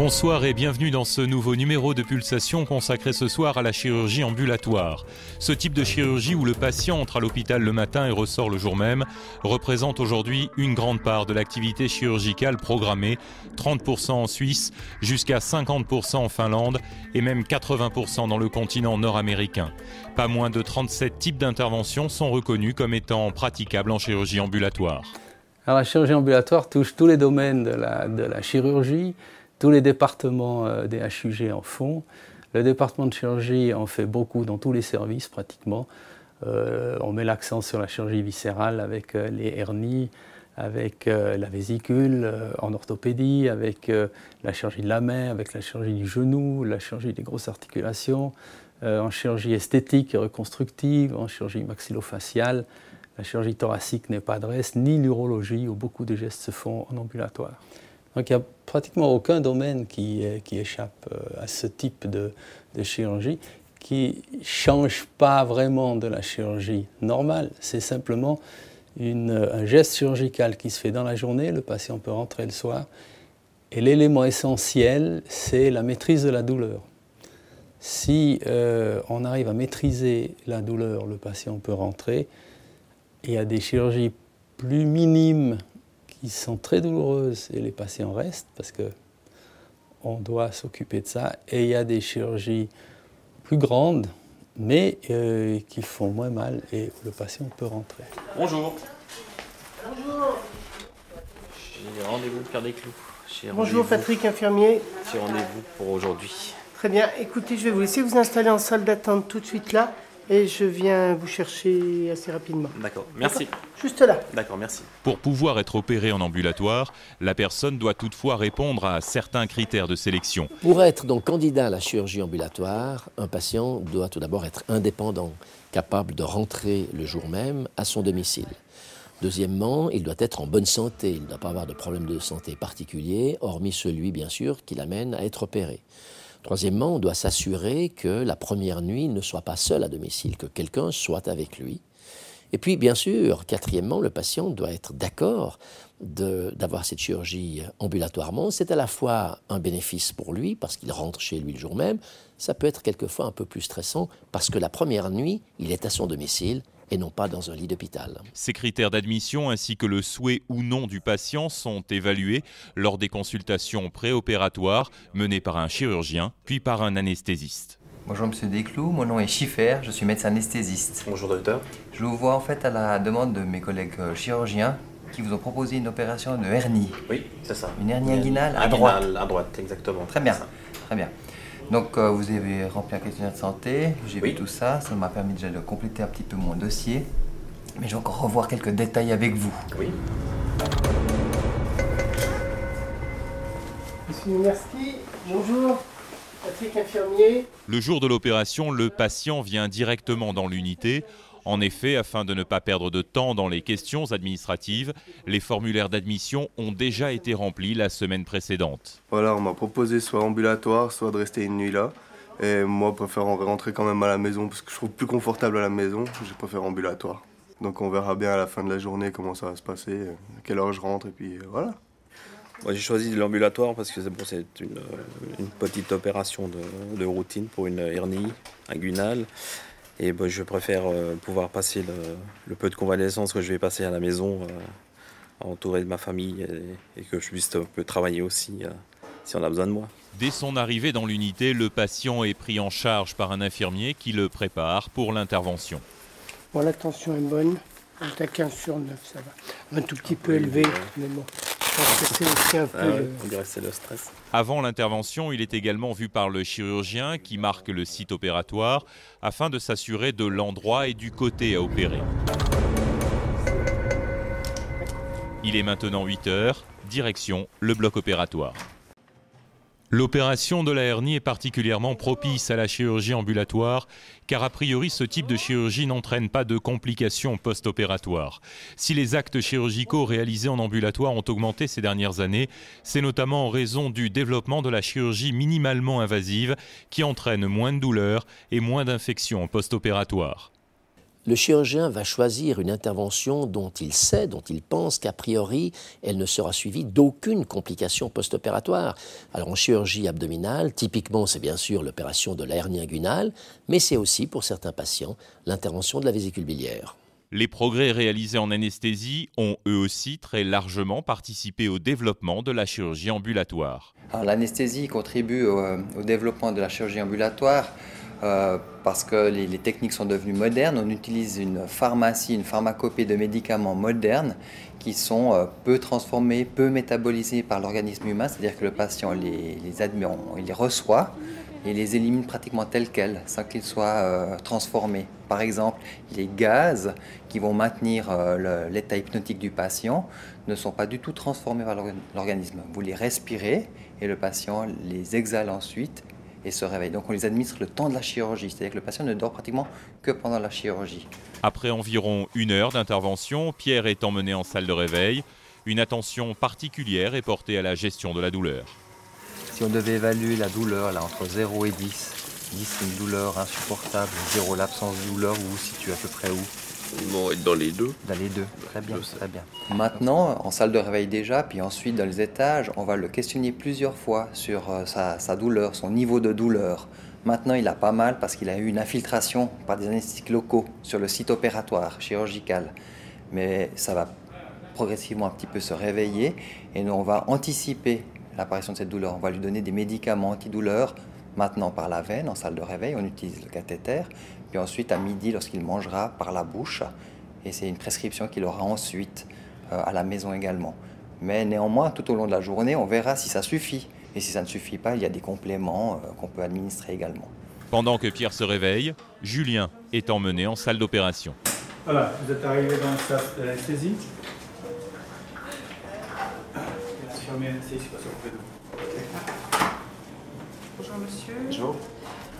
Bonsoir et bienvenue dans ce nouveau numéro de Pulsation consacré ce soir à la chirurgie ambulatoire. Ce type de chirurgie où le patient entre à l'hôpital le matin et ressort le jour même représente aujourd'hui une grande part de l'activité chirurgicale programmée, 30% en Suisse, jusqu'à 50% en Finlande et même 80% dans le continent nord-américain. Pas moins de 37 types d'interventions sont reconnus comme étant praticables en chirurgie ambulatoire. Alors, la chirurgie ambulatoire touche tous les domaines de la chirurgie. Tous les départements des HUG en font. Le département de chirurgie en fait beaucoup dans tous les services pratiquement. On met l'accent sur la chirurgie viscérale avec les hernies, avec la vésicule, en orthopédie, avec la chirurgie de la main, avec la chirurgie du genou, la chirurgie des grosses articulations, en chirurgie esthétique et reconstructive, en chirurgie maxillofaciale. La chirurgie thoracique n'est pas adresse, ni l'urologie où beaucoup de gestes se font en ambulatoire. Donc il n'y a pratiquement aucun domaine qui échappe à ce type de chirurgie qui ne change pas vraiment de la chirurgie normale. C'est simplement un geste chirurgical qui se fait dans la journée, le patient peut rentrer le soir. Et l'élément essentiel, c'est la maîtrise de la douleur. Si on arrive à maîtriser la douleur, le patient peut rentrer. Il y a des chirurgies plus minimes qui sont très douloureuses et les patients restent parce qu'on doit s'occuper de ça. Et il y a des chirurgies plus grandes, mais qui font moins mal et où le patient peut rentrer. Bonjour. Bonjour. J'ai rendez-vous Pierre Desclous. Bonjour Patrick, infirmier. J'ai rendez-vous pour aujourd'hui. Très bien. Écoutez, je vais vous laisser vous installer en salle d'attente tout de suite là. Et je viens vous chercher assez rapidement. D'accord, merci. Juste là. D'accord, merci. Pour pouvoir être opéré en ambulatoire, la personne doit toutefois répondre à certains critères de sélection. Pour être donc candidat à la chirurgie ambulatoire, un patient doit tout d'abord être indépendant, capable de rentrer le jour même à son domicile. Deuxièmement, il doit être en bonne santé, il ne doit pas avoir de problème de santé particulier, hormis celui bien sûr qui l'amène à être opéré. Troisièmement, on doit s'assurer que la première nuit ne soit pas seul à domicile, que quelqu'un soit avec lui. Et puis, bien sûr, quatrièmement, le patient doit être d'accord d'avoir cette chirurgie ambulatoirement. C'est à la fois un bénéfice pour lui, parce qu'il rentre chez lui le jour même. Ça peut être quelquefois un peu plus stressant, parce que la première nuit, il est à son domicile et non pas dans un lit d'hôpital. Ces critères d'admission ainsi que le souhait ou non du patient sont évalués lors des consultations préopératoires menées par un chirurgien puis par un anesthésiste. Bonjour Monsieur Desclous, mon nom est Schiffer, je suis médecin anesthésiste. Bonjour docteur. Je vous vois en fait à la demande de mes collègues chirurgiens qui vous ont proposé une opération de hernie. Oui, c'est ça. Une hernie inguinale à droite. À droite, exactement. Très bien, très bien. Donc vous avez rempli un questionnaire de santé, j'ai vu tout ça, ça m'a permis déjà de compléter un petit peu mon dossier. Mais je vais encore revoir quelques détails avec vous. Oui. Monsieur Merski, bonjour. Patrick, infirmier. Le jour de l'opération, le patient vient directement dans l'unité. En effet, afin de ne pas perdre de temps dans les questions administratives, les formulaires d'admission ont déjà été remplis la semaine précédente. Voilà, on m'a proposé soit ambulatoire, soit de rester une nuit là. Et moi, je préfère rentrer quand même à la maison parce que je trouve plus confortable à la maison. Je préfère ambulatoire. Donc on verra bien à la fin de la journée comment ça va se passer, à quelle heure je rentre et puis voilà. Moi, j'ai choisi l'ambulatoire parce que c'est une petite opération de routine pour une hernie inguinale. Et je préfère pouvoir passer le peu de convalescence que je vais passer à la maison, entouré de ma famille, et que je puisse travailler aussi si on a besoin de moi. Dès son arrivée dans l'unité, le patient est pris en charge par un infirmier qui le prépare pour l'intervention. Bon, la tension est bonne. On est à 15/9, ça va. Un tout petit peu élevé, mais bon. Je pense que c'est aussi un peu on dirait que c'est le stress. Avant l'intervention, il est également vu par le chirurgien qui marque le site opératoire afin de s'assurer de l'endroit et du côté à opérer. Il est maintenant 8 h, direction le bloc opératoire. L'opération de la hernie est particulièrement propice à la chirurgie ambulatoire car a priori ce type de chirurgie n'entraîne pas de complications post-opératoires. Si les actes chirurgicaux réalisés en ambulatoire ont augmenté ces dernières années, c'est notamment en raison du développement de la chirurgie minimalement invasive qui entraîne moins de douleurs et moins d'infections post-opératoires. Le chirurgien va choisir une intervention dont il sait, dont il pense qu'a priori, elle ne sera suivie d'aucune complication post-opératoire. Alors en chirurgie abdominale, typiquement c'est bien sûr l'opération de la hernie inguinale, mais c'est aussi pour certains patients l'intervention de la vésicule biliaire. Les progrès réalisés en anesthésie ont eux aussi très largement participé au développement de la chirurgie ambulatoire. L'anesthésie contribue au développement de la chirurgie ambulatoire parce que les techniques sont devenues modernes. On utilise une pharmacie, une pharmacopée de médicaments modernes qui sont peu transformés, peu métabolisés par l'organisme humain, c'est-à-dire que le patient il les reçoit et les élimine pratiquement tels quels, sans qu'ils soient transformés. Par exemple, les gaz qui vont maintenir l'état hypnotique du patient ne sont pas du tout transformés par l'organisme. Vous les respirez et le patient les exhale ensuite et se réveille. Donc on les administre le temps de la chirurgie, c'est-à-dire que le patient ne dort pratiquement que pendant la chirurgie. Après environ 1 heure d'intervention, Pierre est emmené en salle de réveil. Une attention particulière est portée à la gestion de la douleur. Si on devait évaluer la douleur là, entre 0 et 10, 10 c'est une douleur insupportable, 0 l'absence de douleur, vous vous situez à peu près où? Bon, dans les deux. Dans les deux, très bien, très bien. Maintenant, en salle de réveil déjà, puis ensuite dans les étages, on va le questionner plusieurs fois sur sa douleur, son niveau de douleur. Maintenant, il a pas mal parce qu'il a eu une infiltration par des anesthésiques locaux sur le site opératoire, chirurgical. Mais ça va progressivement un petit peu se réveiller et nous, on va anticiper l'apparition de cette douleur. On va lui donner des médicaments antidouleurs, maintenant par la veine, en salle de réveil, on utilise le cathéter, puis ensuite à midi lorsqu'il mangera par la bouche, et c'est une prescription qu'il aura ensuite à la maison également. Mais néanmoins, tout au long de la journée, on verra si ça suffit, et si ça ne suffit pas, il y a des compléments qu'on peut administrer également. Pendant que Pierre se réveille, Julien est emmené en salle d'opération. Voilà, vous êtes arrivé dans le salle de l'anesthésie. Bonjour monsieur. Bonjour.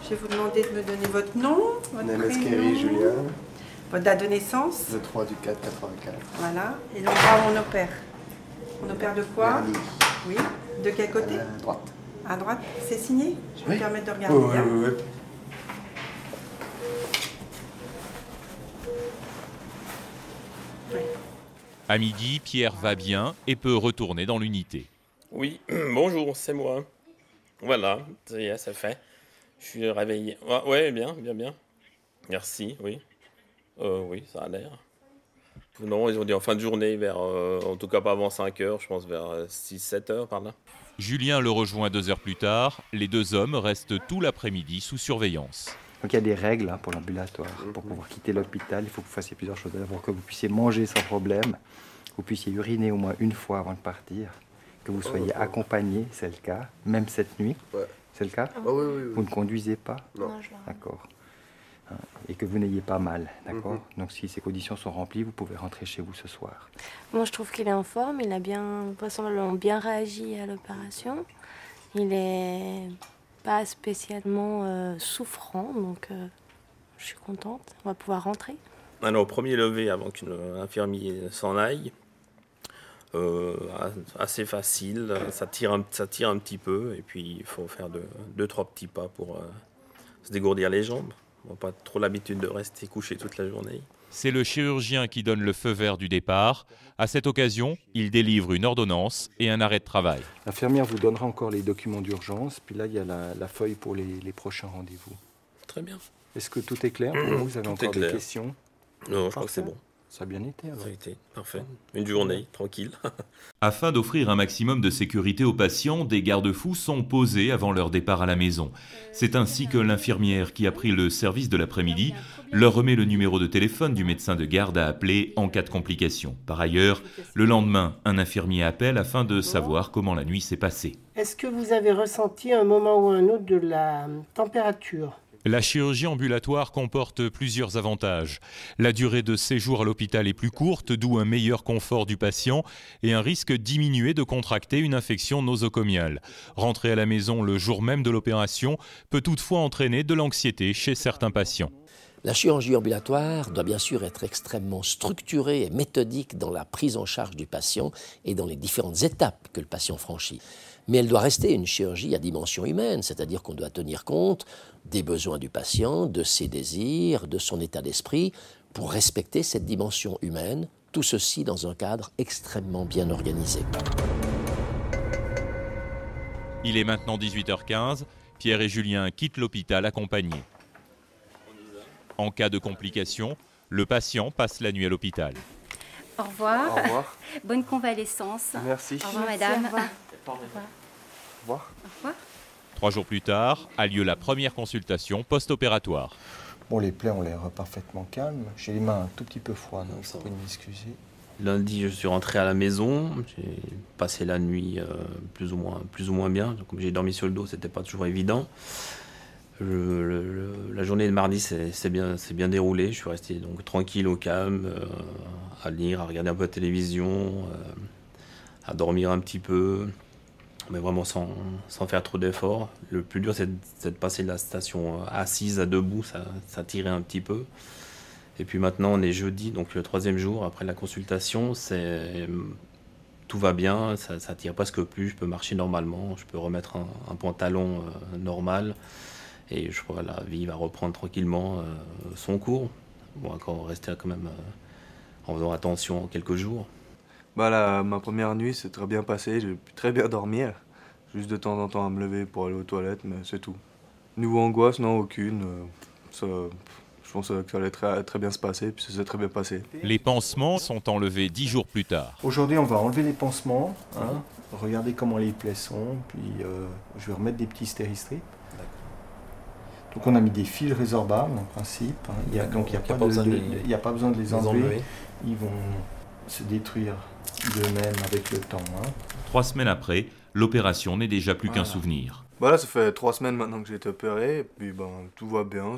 Je vais vous demander de me donner votre nom, votre Nemeskeri Julien, votre date de naissance. le 3 du 4 84. Voilà. Et l'endroit où on opère. On opère de quoi? Hernie. Oui. De quel côté? Droite. À droite. C'est signé? Je vais Oui. me permettre de regarder. Oui, hein. oui, oui. Oui. À midi, Pierre va bien et peut retourner dans l'unité. Oui, bonjour, c'est moi. Voilà, ça y est, c'est fait. Je suis réveillé. Ouais, bien. Merci, oui. Oui, ça a l'air. Non, ils ont dit en fin de journée, en tout cas pas avant 5 heures, je pense vers 6-7 heures par là. Julien le rejoint 2 heures plus tard. Les deux hommes restent tout l'après-midi sous surveillance. Donc il y a des règles pour l'ambulatoire. Pour pouvoir quitter l'hôpital, il faut que vous fassiez plusieurs choses. D'abord que vous puissiez manger sans problème, vous puissiez uriner au moins une fois avant de partir, que vous soyez accompagné, c'est le cas, même cette nuit. Ouais. C'est le cas? Ah oui. Vous ne conduisez pas? Non. D'accord. Et que vous n'ayez pas mal, d'accord? Donc si ces conditions sont remplies, vous pouvez rentrer chez vous ce soir. Moi, je trouve qu'il est en forme. Il a vraisemblablement bien réagi à l'opération. Il est pas spécialement souffrant, donc je suis contente. On va pouvoir rentrer. Alors, au premier lever, avant qu'un infirmier s'en aille, assez facile, ça tire un petit peu, et puis il faut faire 2-3 petits pas pour se dégourdir les jambes. On n'a pas trop l'habitude de rester couché toute la journée. C'est le chirurgien qui donne le feu vert du départ. À cette occasion, il délivre une ordonnance et un arrêt de travail. L'infirmière vous donnera encore les documents d'urgence, puis là il y a la feuille pour les prochains rendez-vous. Très bien. Est-ce que tout est clair pour vous? Vous avez Tout encore est des clair. questions? Non, je crois que c'est bon. Ça a bien été alors. Ça a été parfait. Une journée tranquille. Afin d'offrir un maximum de sécurité aux patients, des garde-fous sont posés avant leur départ à la maison. C'est ainsi que l'infirmière qui a pris le service de l'après-midi leur remet le numéro de téléphone du médecin de garde à appeler en cas de complications. Par ailleurs, le lendemain, un infirmier appelle afin de savoir comment la nuit s'est passée. Est-ce que vous avez ressenti à un moment ou à un autre de la température? La chirurgie ambulatoire comporte plusieurs avantages. La durée de séjour à l'hôpital est plus courte, d'où un meilleur confort du patient et un risque diminué de contracter une infection nosocomiale. Rentrer à la maison le jour même de l'opération peut toutefois entraîner de l'anxiété chez certains patients. La chirurgie ambulatoire doit bien sûr être extrêmement structurée et méthodique dans la prise en charge du patient et dans les différentes étapes que le patient franchit. Mais elle doit rester une chirurgie à dimension humaine, c'est-à-dire qu'on doit tenir compte des besoins du patient, de ses désirs, de son état d'esprit, pour respecter cette dimension humaine, tout ceci dans un cadre extrêmement bien organisé. Il est maintenant 18h15. Pierre et Julien quittent l'hôpital accompagnés. En cas de complications, le patient passe la nuit à l'hôpital. Au revoir. Au revoir. Bonne convalescence. Merci. Au revoir, madame. Au revoir. Au revoir. 3 jours plus tard, a lieu la première consultation post-opératoire. Bon, les plaies ont l'air parfaitement calmes. J'ai les mains un tout petit peu froides, donc ça peut m'excuser. Lundi, je suis rentré à la maison. J'ai passé la nuit plus ou moins bien. Donc, comme j'ai dormi sur le dos, c'était pas toujours évident. La journée de mardi s'est bien déroulée. Je suis resté donc tranquille, au calme, à lire, à regarder un peu la télévision, à dormir un petit peu, mais vraiment sans faire trop d'efforts. Le plus dur, c'est de passer de la station assise à debout, ça tirait un petit peu. Et puis maintenant, on est jeudi, donc le 3e jour après la consultation, tout va bien, ça tire presque plus, je peux marcher normalement, je peux remettre un pantalon normal. Et je crois que la vie va reprendre tranquillement son cours. Bon, encore rester quand même en faisant attention quelques jours. Bah ma première nuit s'est très bien passée, j'ai pu très bien dormir. Juste de temps en temps à me lever pour aller aux toilettes, mais c'est tout. Niveau angoisse, non, aucune. Je pense que ça allait très bien se passer, puis ça s'est très bien passé. Les pansements sont enlevés 10 jours plus tard. Aujourd'hui, on va enlever les pansements, hein, regarder comment les plaies sont, puis je vais remettre des petits stéristrips. Donc on a mis des fils résorbables en principe, hein. Donc il n'y a pas besoin de les enlever. Ils vont se détruire d'eux-mêmes avec le temps. 3 semaines après, l'opération n'est déjà plus qu'un souvenir. Bah là, ça fait 3 semaines maintenant que j'ai été opéré, et puis tout va bien.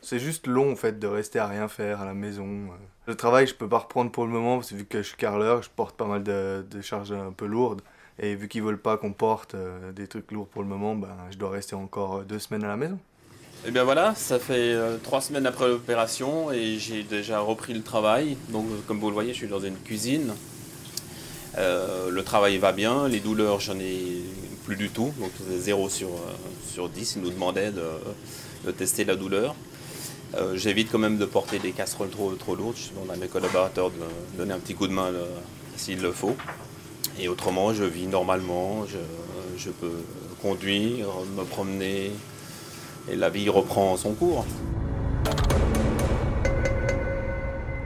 C'est juste long en fait de rester à rien faire à la maison. Le travail, je peux pas reprendre pour le moment, parce que vu que je suis carreleur, je porte pas mal de charges un peu lourdes. Et vu qu'ils veulent pas qu'on porte des trucs lourds pour le moment, je dois rester encore 2 semaines à la maison. Et bien voilà, ça fait 3 semaines après l'opération et j'ai déjà repris le travail. Donc comme vous le voyez, je suis dans une cuisine. Le travail va bien, les douleurs, j'en ai plus du tout. Donc 0 sur 10, ils nous demandaient de tester la douleur. J'évite quand même de porter des casseroles trop lourdes. Je demande à mes collaborateurs de donner un petit coup de main s'il le faut. Et autrement, je vis normalement, je peux conduire, me promener. Et la vie reprend son cours.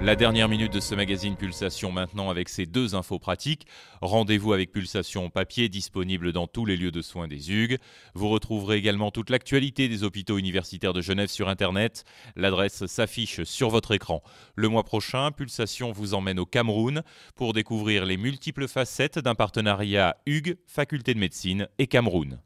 La dernière minute de ce magazine Pulsation maintenant avec ces 2 infos pratiques. Rendez-vous avec Pulsation papier disponible dans tous les lieux de soins des Hugues. Vous retrouverez également toute l'actualité des hôpitaux universitaires de Genève sur Internet. L'adresse s'affiche sur votre écran. Le mois prochain, Pulsation vous emmène au Cameroun pour découvrir les multiples facettes d'un partenariat Hugues, Faculté de médecine et Cameroun.